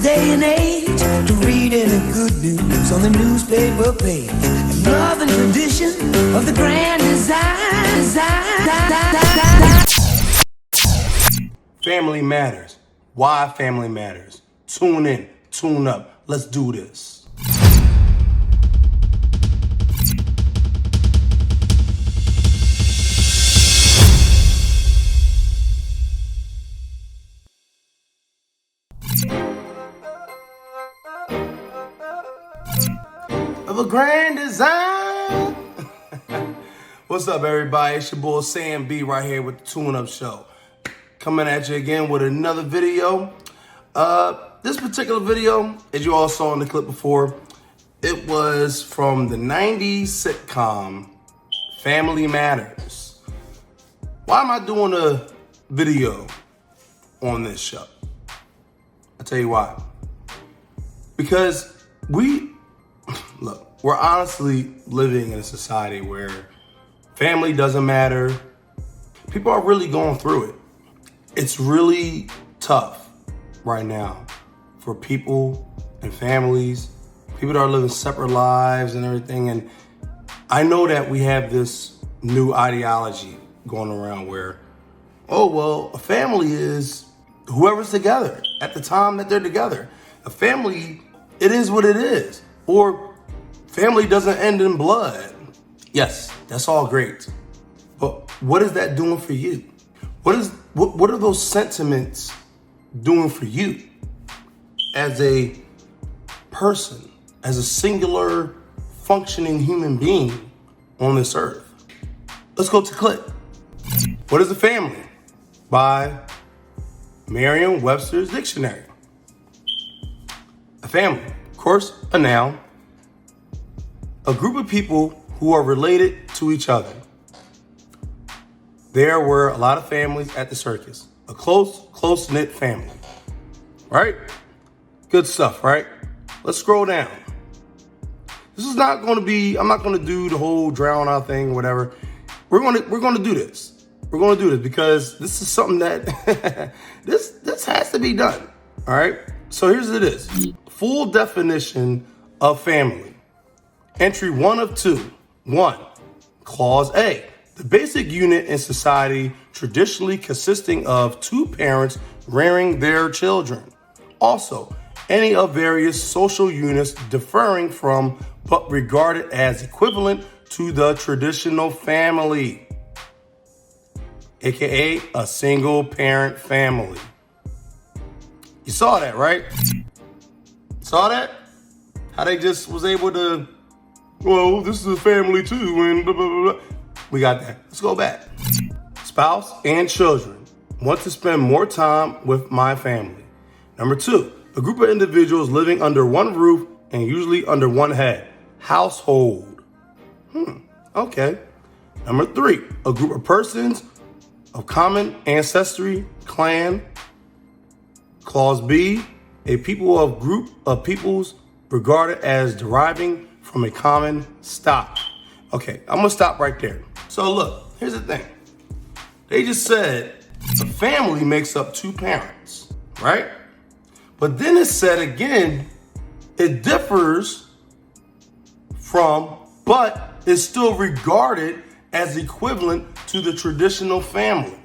day and age to read any good news on the newspaper page. And love and tradition of the grand design. Family matters. Why family matters? Tune in, tune up. Let's do this. Of a grand design. What's up, everybody? It's your boy Sam B right here with the Tune Up Show. Coming at you again with another video. This particular video, as you all saw in the clip before, it was from the 90s sitcom Family Matters. Why am I doing a video on this show? I'll tell you why. Because we're honestly living in a society where family doesn't matter. People are really going through it. It's really tough right now for people and families, people that are living separate lives and everything. And I know that we have this new ideology going around where, oh, well, a family is whoever's together at the time that they're together. A family, it is what it is. Or family doesn't end in blood. Yes, that's all great. But what is that doing for you? What are those sentiments doing for you as a person, as a singular functioning human being on this earth? Let's go to clip. What is a family? By Merriam-Webster's Dictionary. A family, of course, a noun. A group of people who are related to each other. There were a lot of families at the circus. A close-knit family. Right? Good stuff, right? Let's scroll down. This is not going to be, I'm not going to do the whole drown out thing, whatever. We're going to do this. We're going to do this because this is something that this has to be done. All right? So here's what it is. Full definition of family. Entry 1 of 2. 1. Clause A. The basic unit in society traditionally consisting of two parents rearing their children. Also, any of various social units differing from but regarded as equivalent to the traditional family, aka a single parent family. You saw that, right? Saw that? How they just was able to, well, this is a family too, and blah, blah, blah, blah. We got that. Let's go back. Spouse and children want to spend more time with my family. Number 2, a group of individuals living under one roof and usually under one head. Household. Okay. Number 3, a group of persons of common ancestry, clan. Clause B, a people of group of peoples regarded as deriving from a common stock. Okay, I'm gonna stop right there. So look, here's the thing. They just said a family makes up 2 parents, right? But then it said again, it differs from, but is still regarded as equivalent to the traditional family.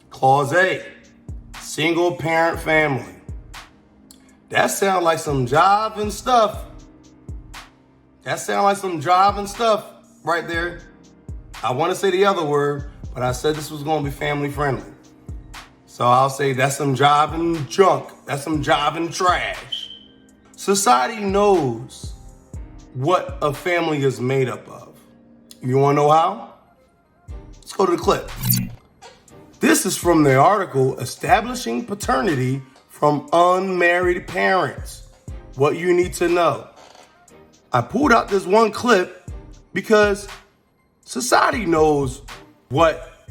Clause A, single parent family. That sounds like some jiving stuff. Right there. I want to say the other word, but I said this was going to be family friendly. So I'll say that's some jiving junk. That's some jiving trash. Society knows what a family is made up of. You want to know how? Let's go to the clip. This is from the article Establishing Paternity from Unmarried Parents. What you need to know. I pulled out this one clip because society knows what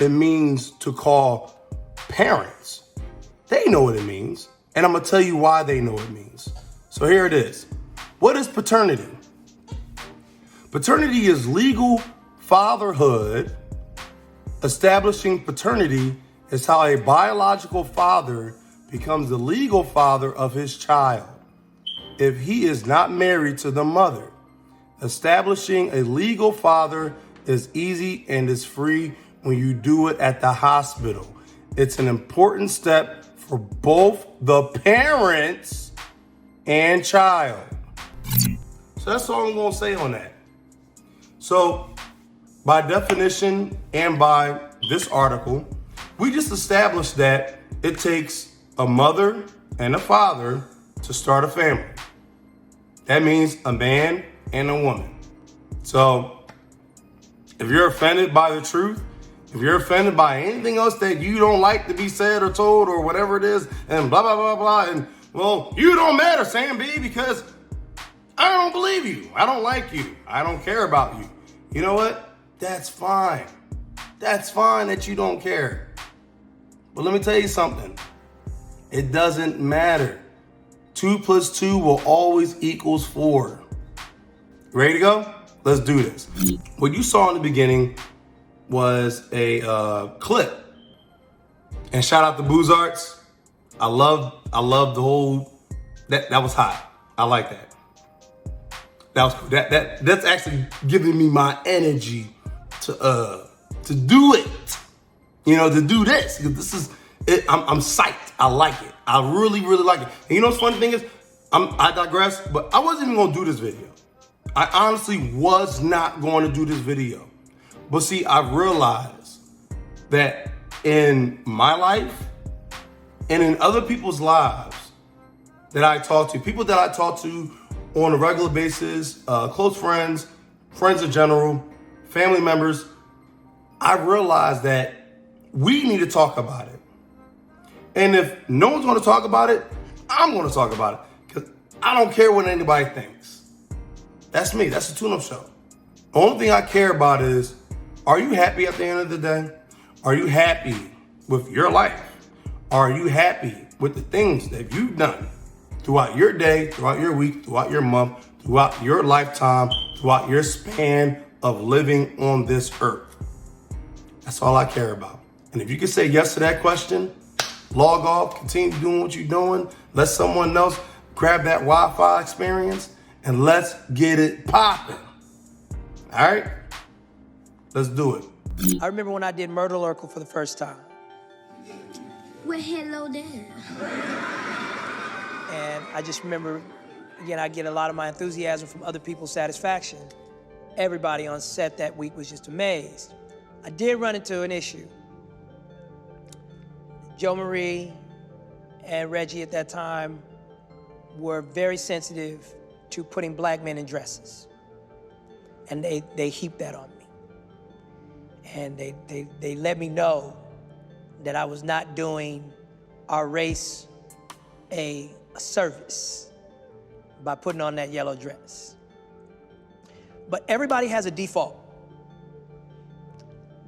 it means to call parents. They know what it means, and I'm going to tell you why they know what it means. So here it is. What is paternity? Paternity is legal fatherhood. Establishing paternity is how a biological father becomes the legal father of his child if he is not married to the mother. Establishing a legal father is easy and is free when you do it at the hospital. It's an important step for both the parents and child. So that's all I'm going to say on that. So by definition and by this article, we just established that it takes a mother and a father to start a family. That means a man and a woman. So if you're offended by the truth, if you're offended by anything else that you don't like to be said or told or whatever it is, and blah, blah, blah, blah, and well, you don't matter, Sam B, because I don't believe you. I don't like you. I don't care about you. You know what? That's fine. That's fine that you don't care. But let me tell you something. It doesn't matter. 2 + 2 will always equals 4. Ready to go? Let's do this. What you saw in the beginning was a clip. And shout out to Booze Arts. I love the whole, that was hot. I like that. That was cool. That's actually giving me my energy to do it. You know, to do this. This is it. I'm psyched. I like it. I really, really like it. And you know what's funny thing is, I digress, but I wasn't even gonna do this video. I honestly was not going to do this video. But see, I realized that in my life and in other people's lives that I talk to, people that I talk to on a regular basis, close friends, friends in general, family members, I realized that we need to talk about it. And if no one's going to talk about it, I'm going to talk about it because I don't care what anybody thinks. That's me. That's the tune-up show. The only thing I care about is, are you happy at the end of the day? Are you happy with your life? Are you happy with the things that you've done throughout your day, throughout your week, throughout your month, throughout your lifetime, throughout your span of living on this earth? That's all I care about. And if you can say yes to that question, log off, continue doing what you're doing, let someone else grab that Wi-Fi experience, and let's get it popping. All right? Let's do it. I remember when I did Murder Oracle for the first time. Well, hello there. And I just remember, again, I get a lot of my enthusiasm from other people's satisfaction. Everybody on set that week was just amazed. I did run into an issue. Joe Marie and Reggie at that time were very sensitive to putting black men in dresses. And they heaped that on me. And they let me know that I was not doing our race a service by putting on that yellow dress. But everybody has a default.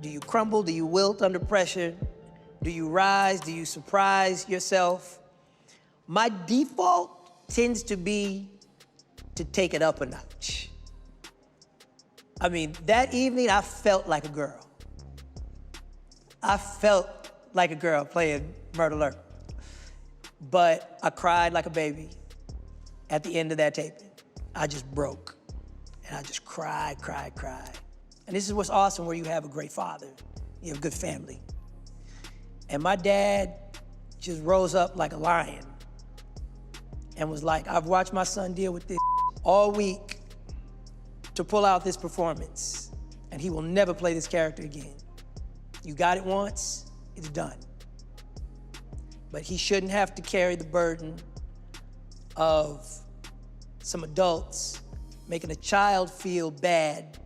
Do you crumble? Do you wilt under pressure? Do you rise? Do you surprise yourself? My default tends to be to take it up a notch. I mean, that evening I felt like a girl. I felt like a girl playing Murder Alert. But I cried like a baby at the end of that taping. I just broke. And I just cried. And this is what's awesome, where you have a great father, you have a good family. And my dad just rose up like a lion and was like, I've watched my son deal with this all week to pull out this performance, and he will never play this character again. You got it once, it's done. But he shouldn't have to carry the burden of some adults making a child feel bad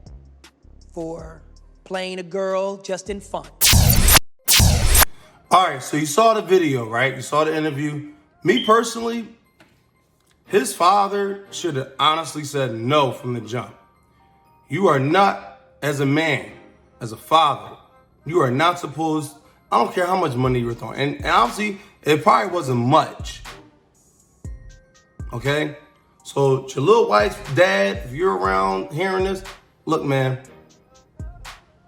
for playing a girl just in fun. All right, so you saw the video, right? You saw the interview. Me personally, his father should have honestly said no from the jump. You are not, as a man, as a father, you are not supposed, I don't care how much money you were throwing. And obviously, it probably wasn't much. Okay? So your little wife's dad, if you're around hearing this, look, man,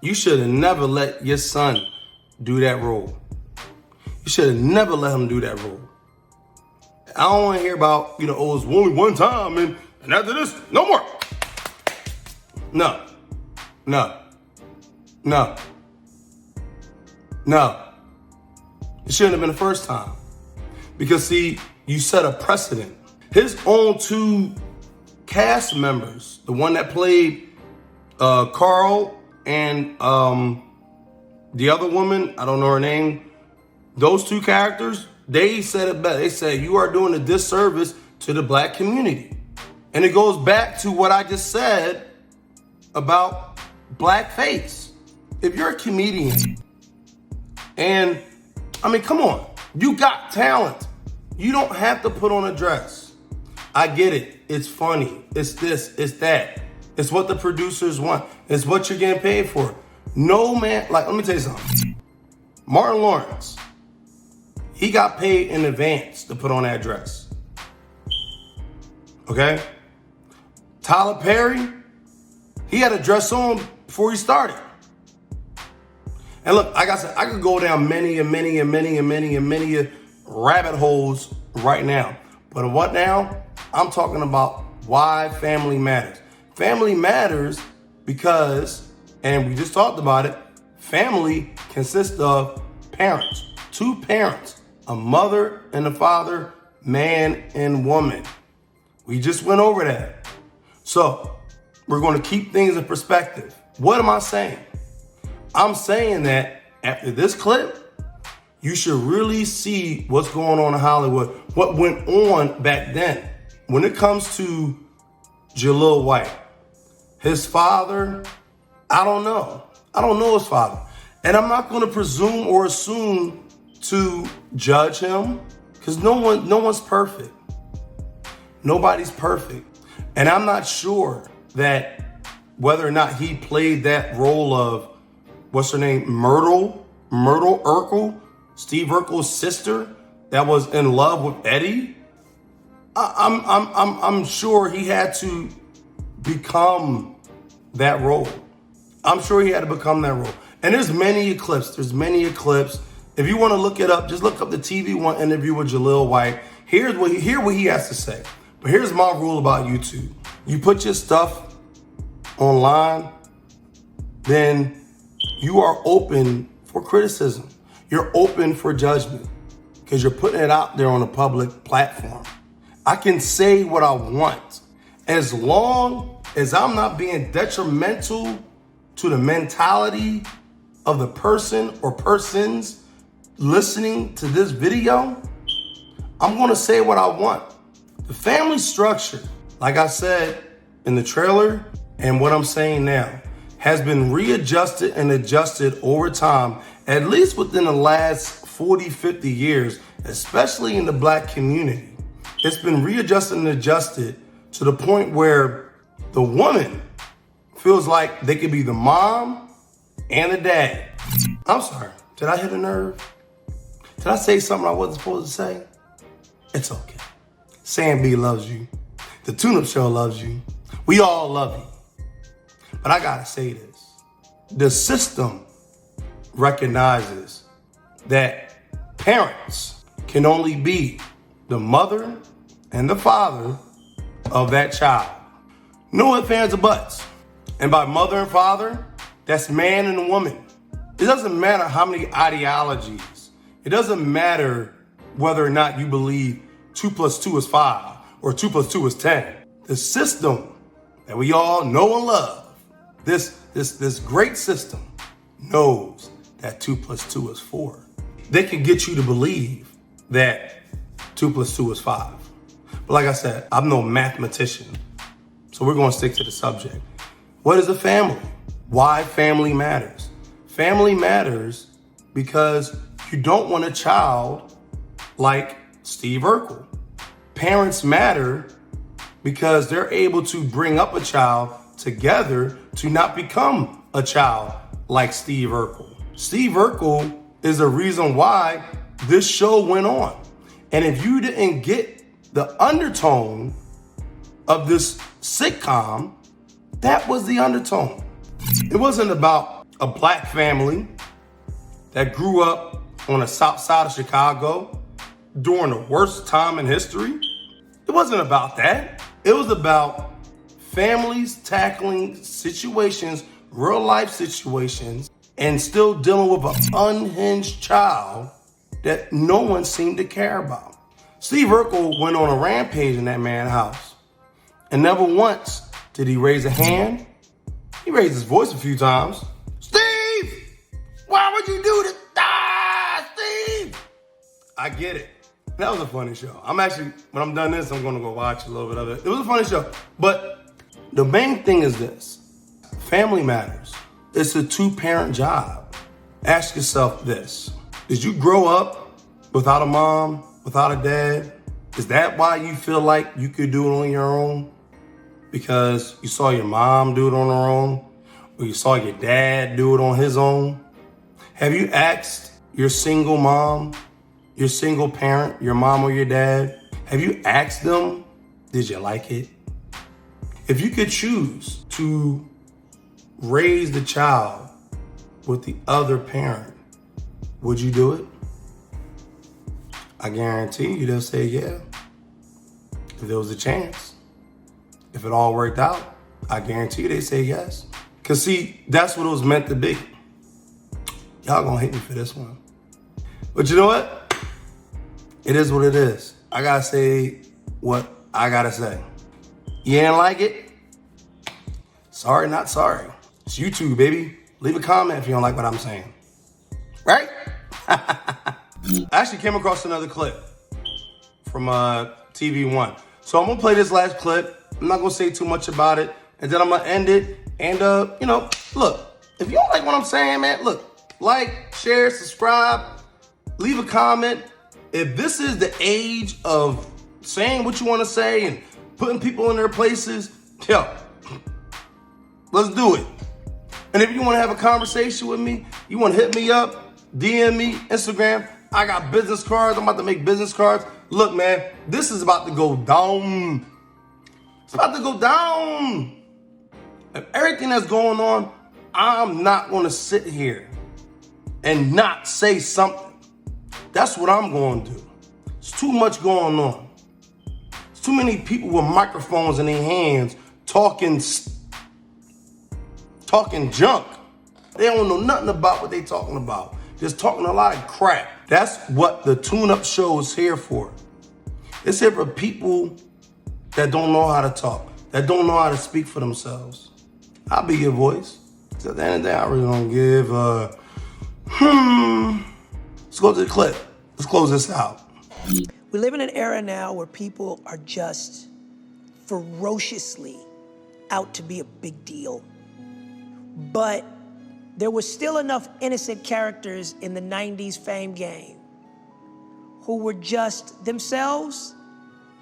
you should have never let your son do that role. You should have never let him do that role. I don't want to hear about, oh, it's only one time and after this, no more. No. It shouldn't have been the first time. Because see, you set a precedent. His own two cast members, the one that played Carl and the other woman, I don't know her name, those two characters, they said it best. They said, you are doing a disservice to the black community. And it goes back to what I just said about blackface. If you're a comedian, and I mean, come on, you got talent. You don't have to put on a dress. I get it. It's funny. It's this, it's that. It's what the producers want. It's what you're getting paid for. No man, like, let me tell you something. Martin Lawrence, he got paid in advance to put on that dress. Okay? Tyler Perry, he had a dress on before he started. And look, like I said, I could go down many rabbit holes right now. But what now? I'm talking about why family matters. Family matters because, and we just talked about it, family consists of parents, two parents, a mother and a father, man and woman. We just went over that. So we're going to keep things in perspective. What am I saying? I'm saying that after this clip, you should really see what's going on in Hollywood, what went on back then. When it comes to Jaleel White, his father, I don't know. I don't know his father. And I'm not going to presume or assume to judge him because no one's perfect. Nobody's perfect. And I'm not sure that whether or not he played that role of, what's her name, Myrtle Urkel, Steve Urkel's sister that was in love with Eddie. I'm sure he had to become that role. I'm sure he had to become that role. And there's many clips. If you want to look it up, just look up the TV One interview with Jaleel White. Hear what he has to say. But here's my rule about YouTube. You put your stuff online, then you are open for criticism. You're open for judgment because you're putting it out there on a public platform. I can say what I want as long as I'm not being detrimental to the mentality of the person or persons listening to this video. I'm going to say what I want. The family structure, like I said in the trailer and what I'm saying now, has been readjusted and adjusted over time, at least within the last 40, 50 years, especially in the black community. It's been readjusted and adjusted to the point where the woman feels like they could be the mom and the dad. I'm sorry, did I hit a nerve? Did I say something I wasn't supposed to say? It's okay. Sam B loves you. The Tune-Up Show loves you. We all love you. But I gotta say this. The system recognizes that parents can only be the mother and the father of that child. No ifs, ands, or buts. And by mother and father, that's man and woman. It doesn't matter how many ideologies. It doesn't matter whether or not you believe 2 + 2 is 5 or 2 + 2 is 10. The system that we all know and love, this great system, knows that 2 + 2 is 4. They can get you to believe that 2 + 2 is 5. But like I said, I'm no mathematician, so we're going to stick to the subject. What is a family? Why family matters? Family matters because you don't want a child like Steve Urkel. Parents matter because they're able to bring up a child together to not become a child like Steve Urkel. Steve Urkel is the reason why this show went on. And if you didn't get the undertone of this sitcom, that was the undertone. It wasn't about a black family that grew up on the south side of Chicago during the worst time in history. It wasn't about that. It was about families tackling situations, real life situations, and still dealing with an unhinged child that no one seemed to care about. Steve Urkel went on a rampage in that man's house, and never once did he raise a hand. He raised his voice a few times. Steve, why would you do this? Ah, Steve! I get it. That was a funny show. I'm actually, when I'm done this, I'm gonna go watch a little bit of it. It was a funny show. But the main thing is this: family matters. It's a 2-parent job. Ask yourself this: did you grow up without a mom, without a dad? Is that why you feel like you could do it on your own? Because you saw your mom do it on her own? Or you saw your dad do it on his own? Have you asked your single mom, your single parent, your mom or your dad, have you asked them, did you like it? If you could choose to raise the child with the other parent, would you do it? I guarantee you they'll say yeah. If there was a chance. If it all worked out, I guarantee you they say yes. Cause see, that's what it was meant to be. Y'all gonna hate me for this one. But you know what? It is what it is. I gotta say what I gotta say. You ain't like it? Sorry, not sorry. It's YouTube, baby. Leave a comment if you don't like what I'm saying. Right? I actually came across another clip from TV One. So I'm gonna play this last clip. I'm not gonna say too much about it, and then I'm gonna end it. And look, if you don't like what I'm saying, man, look, like, share, subscribe, leave a comment. If this is the age of saying what you want to say and putting people in their places, yo, let's do it. And if you want to have a conversation with me, you want to hit me up, DM me, Instagram. I got business cards. I'm about to make business cards. Look, man, this is about to go down. It's about to go down. And everything that's going on, I'm not going to sit here and not say something. That's what I'm going to do. It's too much going on. It's too many people with microphones in their hands talking junk. They don't know nothing about what they talking about. Just talking a lot of crap. That's what the tune-up show is here for. It's here for people that don't know how to talk, that don't know how to speak for themselves. I'll be your voice. So at the end of the day, I really don't give Let's go to the clip. Let's close this out. We live in an era now where people are just ferociously out to be a big deal. But there was still enough innocent characters in the 90s Fame game who were just themselves,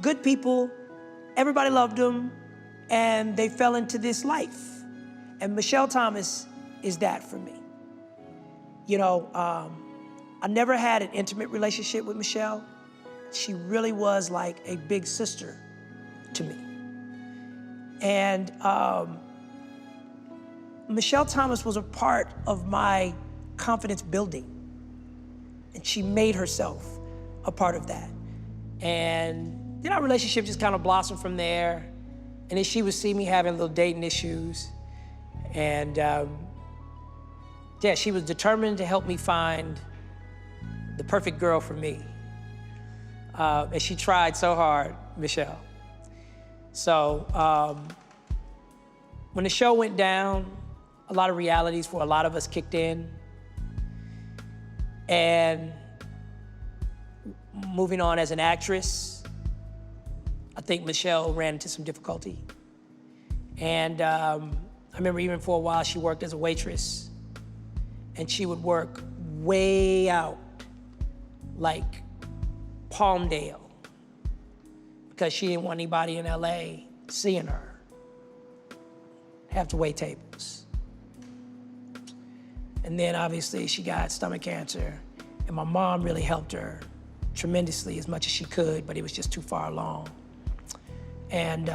good people, everybody loved them, and they fell into this life. And Michelle Thomas is that for me. You know, I never had an intimate relationship with Michelle. She really was like a big sister to me. And Michelle Thomas was a part of my confidence building. And she made herself a part of that. And then our relationship just kind of blossomed from there. And then she would see me having little dating issues. And yeah, she was determined to help me find the perfect girl for me. And she tried so hard, Michelle. So when the show went down, a lot of realities for a lot of us kicked in. And moving on as an actress, I think Michelle ran into some difficulty. And I remember even for a while she worked as a waitress, and she would work way out, like Palmdale, because she didn't want anybody in LA seeing her have to wait tables. And then obviously she got stomach cancer, and my mom really helped her tremendously as much as she could, but it was just too far along. And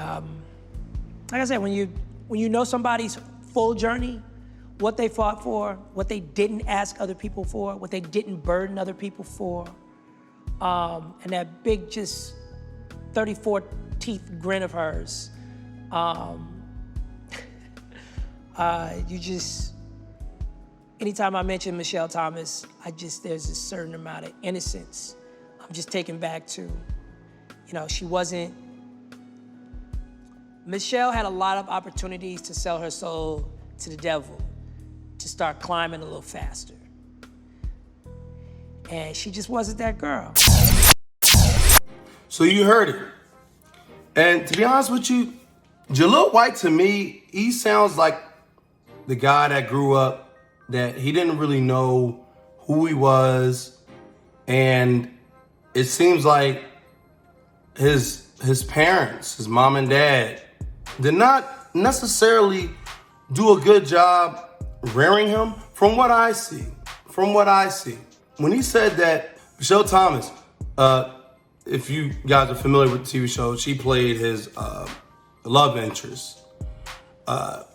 like I said, when you know somebody's full journey, what they fought for, what they didn't ask other people for, what they didn't burden other people for, and that big, just 34 teeth grin of hers. Anytime I mention Michelle Thomas, there's a certain amount of innocence. I'm just taken back to, Michelle had a lot of opportunities to sell her soul to the devil, to start climbing a little faster. And she just wasn't that girl. So you heard it. And to be honest with you, Jaleel White, to me, he sounds like the guy that grew up, that he didn't really know who he was. And it seems like his parents, his mom and dad, did not necessarily do a good job rearing him from what I see. When he said that Michelle Thomas, if you guys are familiar with the TV show, she played his love interest.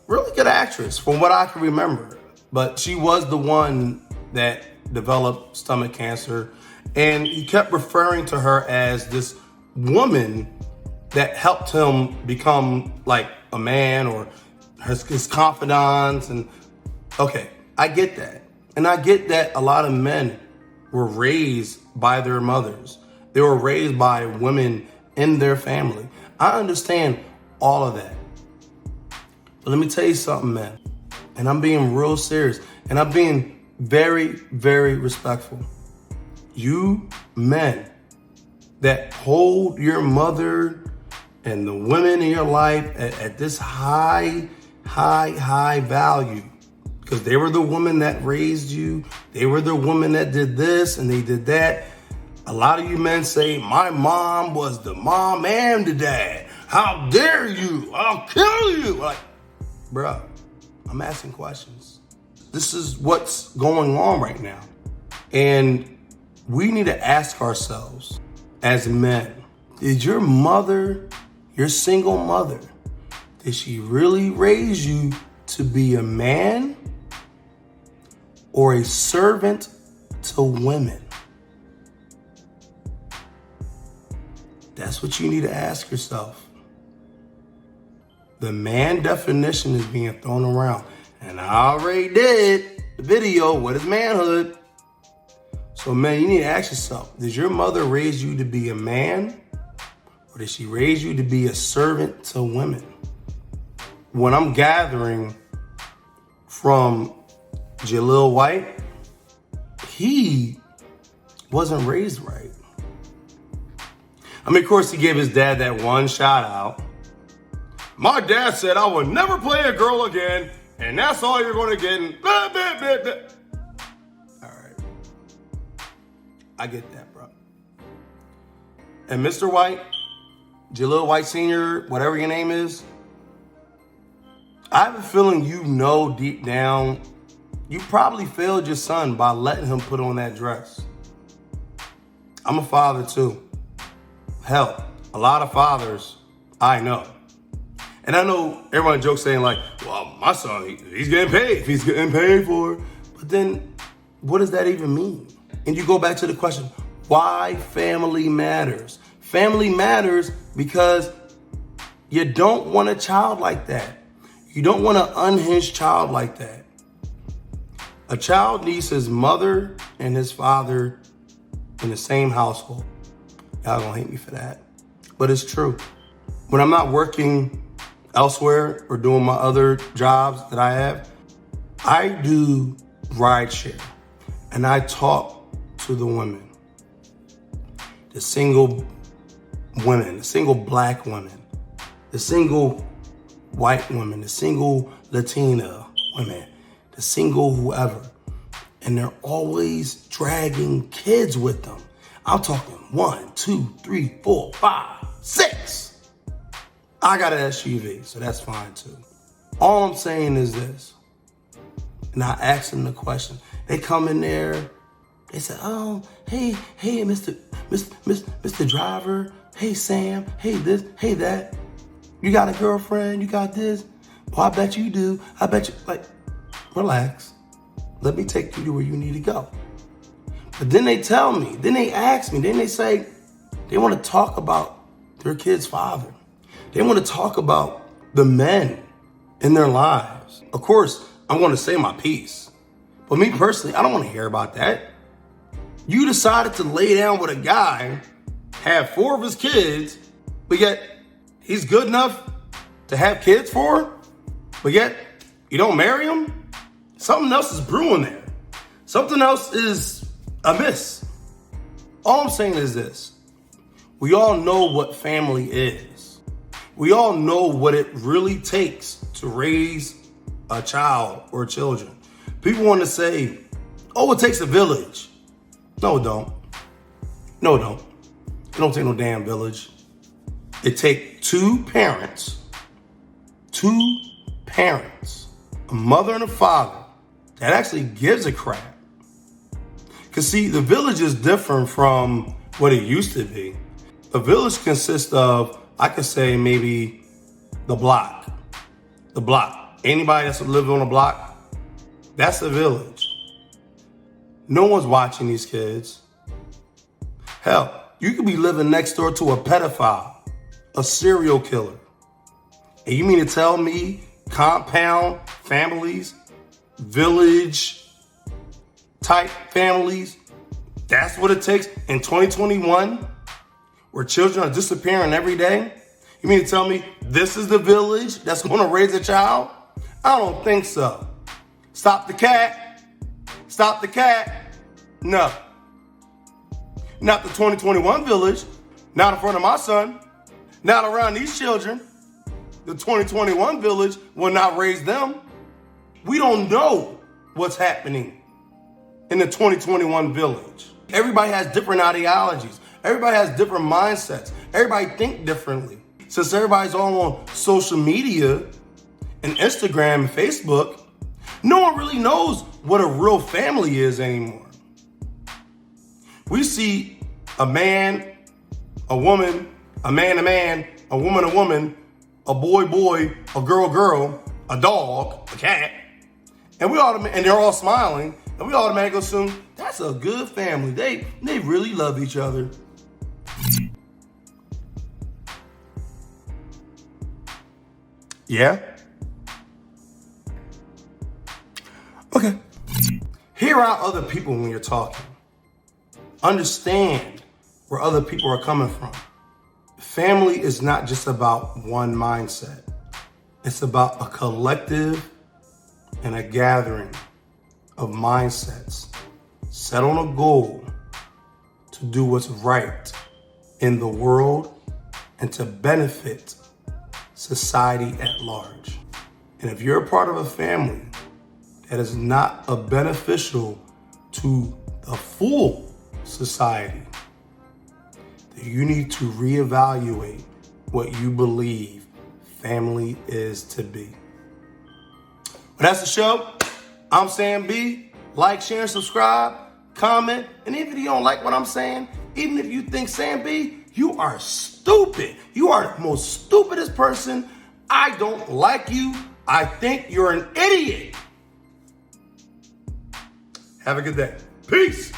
Really good actress from what I can remember. But she was the one that developed stomach cancer. And he kept referring to her as this woman that helped him become like a man, or his confidant. And okay, I get that. And I get that a lot of men were raised by their mothers. They were raised by women in their family. I understand all of that. But let me tell you something, man. And I'm being real serious. And I'm being very, very respectful. You men that hold your mother and the women in your life at this high value, because they were the woman that raised you. They were the woman that did this and they did that. A lot of you men say, my mom was the mom and the dad. How dare you? I'll kill you. Like, bruh, I'm asking questions. This is what's going on right now. And we need to ask ourselves as men, did your mother, your single mother, did she really raise you to be a man or a servant to women? That's what you need to ask yourself. The man definition is being thrown around. And I already did the video, what is manhood? So man, you need to ask yourself, did your mother raise you to be a man? Or did she raise you to be a servant to women? When I'm gathering from Jaleel White, he wasn't raised right. I mean, of course, he gave his dad that one shout out. My dad said I would never play a girl again, and that's all you're gonna get. And blah, blah, blah, blah. All right. I get that, bro. And Mr. White, Jaleel White Sr., whatever your name is, I have a feeling you know deep down, you probably failed your son by letting him put on that dress. I'm a father too. Hell, a lot of fathers I know. And I know everyone jokes saying like, well, my son, he's getting paid. He's getting paid for it. But then what does that even mean? And you go back to the question, why family matters? Family matters because you don't want a child like that. You don't want an unhinged child like that. A child needs his mother and his father in the same household. Y'all gonna hate me for that, but it's true. When I'm not working elsewhere or doing my other jobs that I have, I do rideshare and I talk to the women, the single women, the single black women, the single white women, the single Latina women, the single whoever. And they're always dragging kids with them. I'm talking 1, 2, 3, 4, 5, 6. I got an SUV, so that's fine too. All I'm saying is this, and I ask them the question. They come in there, they say, oh, hey, Mr. Driver, hey, Sam, hey, this, hey, that. You got a girlfriend, you got this? Well, I bet you do. I bet you, like, relax. Let me take you to where you need to go. But then they tell me, then they ask me, then they say they want to talk about their kid's father. They want to talk about the men in their lives. Of course, I'm going to say my piece. But me personally, I don't want to hear about that. You decided to lay down with a guy, have 4 of his kids, but yet he's good enough to have kids for, but yet you don't marry him? Something else is brewing there. Something else is amiss. All I'm saying is this. We all know what family is. We all know what it really takes to raise a child or children. People want to say, oh, it takes a village. No, it don't. No, it don't. It don't take no damn village. It takes 2 parents, a mother and a father, that actually gives a crap. Because see, the village is different from what it used to be. A village consists of, I could say maybe the block. The block. Anybody that's living on a block, that's the village. No one's watching these kids. Hell, you could be living next door to a pedophile, a serial killer. And you mean to tell me compound families, village type families, that's what it takes in 2021, where children are disappearing every day? You mean to tell me this is the village that's going to raise a child? I don't think so. Stop the cat. Stop the cat. No. Not the 2021 village. Not in front of my son. Not around these children. The 2021 village will not raise them. We don't know what's happening in the 2021 village. Everybody has different ideologies. Everybody has different mindsets. Everybody think differently. Since everybody's all on social media and Instagram and Facebook, no one really knows what a real family is anymore. We see a man, a woman, a man, a woman, a boy, a girl, a dog, a cat, and they're all smiling, and we automatically assume that's a good family. They really love each other. Yeah? Okay. Hear out other people when you're talking. Understand where other people are coming from. Family is not just about one mindset. It's about a collective and a gathering of mindsets set on a goal to do what's right in the world and to benefit society at large. And if you're a part of a family that is not a beneficial to the full society, then you need to reevaluate what you believe family is to be. But that's the show. I'm Sam B. Like, share, and subscribe, comment, and even if you don't like what I'm saying, even if you think Sam B, you are stupid. You are the most stupidest person. I don't like you. I think you're an idiot. Have a good day. Peace.